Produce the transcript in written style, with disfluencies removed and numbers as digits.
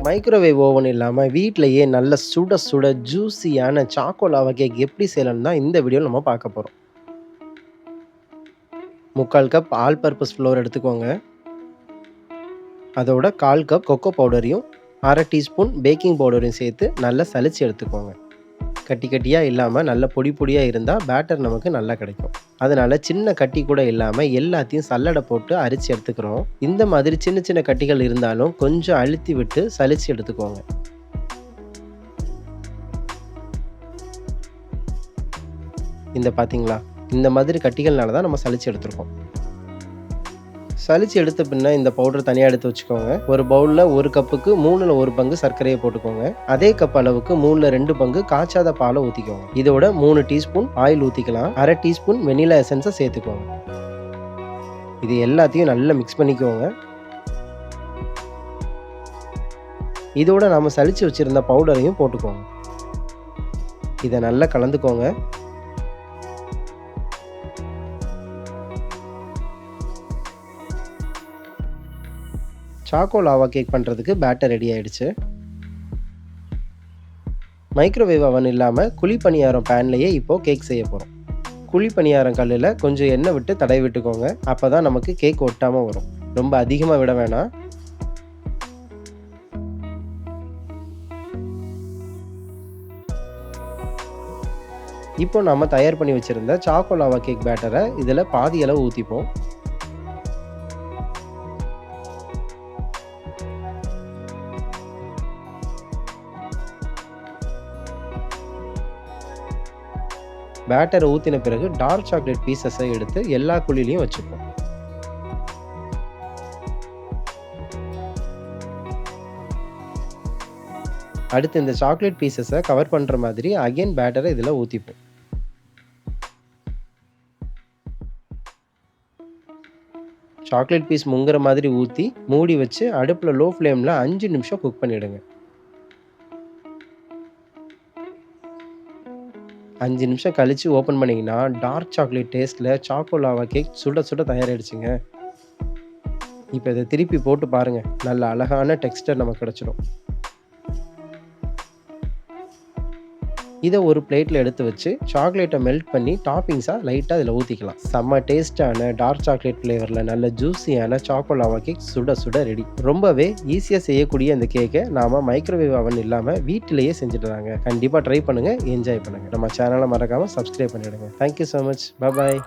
Microwave oven இல்லாமல் வீட்டிலேயே நல்ல சுட சுட ஜூஸியான சாக்கோ லாவா கேக் எப்படி செய்யலாம்னு தான் இந்த வீடியோவில் நம்ம பார்க்க போகிறோம். 3/4 கப் ஆல் பர்பஸ் ஃப்ளோர் எடுத்துக்கோங்க. அதோட 1/4 கப் கொக்கோ பவுடரையும் 1/2 டீஸ்பூன் பேக்கிங் பவுடரையும் சேர்த்து நல்லா சலிச்சு எடுத்துக்கோங்க. கட்டி கட்டியாக இல்லாமல் நல்ல பொடி பொடியாக இருந்தால் பேட்டர் நமக்கு நல்லா கிடைக்கும். அதனால் சின்ன கட்டி கூட இல்லாமல் எல்லாத்தையும் சல்லடை போட்டு அரிச்சு எடுத்துக்கிறோம். இந்த மாதிரி சின்ன சின்ன கட்டிகள் இருந்தாலும் கொஞ்சம் அழுத்தி விட்டு சலிச்சு எடுத்துக்கோங்க. பார்த்தீங்களா, இந்த மாதிரி கட்டிகள்னால தான் நம்ம சலிச்சு எடுத்துருக்கோம். சலிச்சு எடுத்த பின்ன இந்த பவுடர் தனியாக எடுத்து வச்சுக்கோங்க. ஒரு பவுலில் 1 கப்புக்கு 3ல் 1 பங்கு சர்க்கரையை போட்டுக்கோங்க. அதே கப் அளவுக்கு 3ல் 2 பங்கு காய்ச்சாத பாலை ஊற்றிக்கோங்க. இதோட 3 டீஸ்பூன் ஆயில் ஊற்றிக்கலாம். 1/2 டீஸ்பூன் வெனிலா எசன்ஸை சேர்த்துக்கோங்க. இது எல்லாத்தையும் நல்லா மிக்ஸ் பண்ணிக்கோங்க. இதோட நாம் சலிச்சு வச்சுருந்த பவுடரையும் போட்டுக்கோங்க. இதை நல்லா கலந்துக்கோங்க. சாக்கோ லாவா கேக் பண்ணுறதுக்கு பேட்டர் ரெடி ஆகிடுச்சு. மைக்ரோவேவ் அவன் இல்லாமல் குழி பணியாரம் பேன்லேயே இப்போது கேக் செய்ய போகிறோம். குழி பணியாரம் கல்லில் கொஞ்சம் எண்ணெய் விட்டு தடவி விட்டுக்கோங்க. அப்போ தான் நமக்கு கேக் ஒட்டாமல் வரும். ரொம்ப அதிகமாக விட வேணாம். இப்போ நம்ம தயார் பண்ணி வச்சுருந்த சாக்கோ லாவா கேக் பேட்டரை இதில் பாதி அளவு ஊற்றிப்போம். பேட்டரை ஊற்றின பிறகு டார்க் சாக்லேட் பீசஸை எடுத்து எல்லா குழிலையும் வச்சுப்போம். அடுத்து இந்த சாக்லேட் பீசஸை கவர் பண்ணுற மாதிரி அகைன் பேட்டரை இதில் ஊற்றிப்போம். சாக்லேட் பீஸ் முங்குற மாதிரி ஊற்றி மூடி வச்சு அடுப்பில் லோ ஃப்ளேமில் 5 நிமிஷம் குக் பண்ணிவிடுங்க. 5 நிமிஷம் கழித்து ஓப்பன் பண்ணிங்கன்னா டார்க் சாக்லேட் டேஸ்ட்டில் சாக்கோ லாவா கேக் சுட சுட தயாராகிடுச்சுங்க. இப்போ இதை திருப்பி போட்டு பாருங்கள், நல்ல அழகான டெக்ஸ்டர் நமக்கு கிடச்சிடும். இதை ஒரு பிளேட்டில் எடுத்து வச்சு சாக்லேட்டை மெல்ட் பண்ணி டாப்பிங்ஸாக லைட்டாக இதில் ஊற்றிக்கலாம். செம்ம டேஸ்ட்டான டார்க் சாக்லேட் ஃப்ளேவரில் நல்ல ஜூஸியான சாக்கோ லாவா கேக் சுட சுட ரெடி. ரொம்பவே ஈஸியாக செய்யக்கூடிய இந்த கேக்கை நாம் மைக்ரோவேவ் அவன் இல்லாமல் வீட்டிலேயே செஞ்சுட்டுறாங்க. கண்டிப்பாக ட்ரை பண்ணுங்கள், என்ஜாய் பண்ணுங்கள். நம்ம சேனலை மறக்காமல் சப்ஸ்கிரைப் பண்ணிவிடுங்க. Thank you so much. பாய்.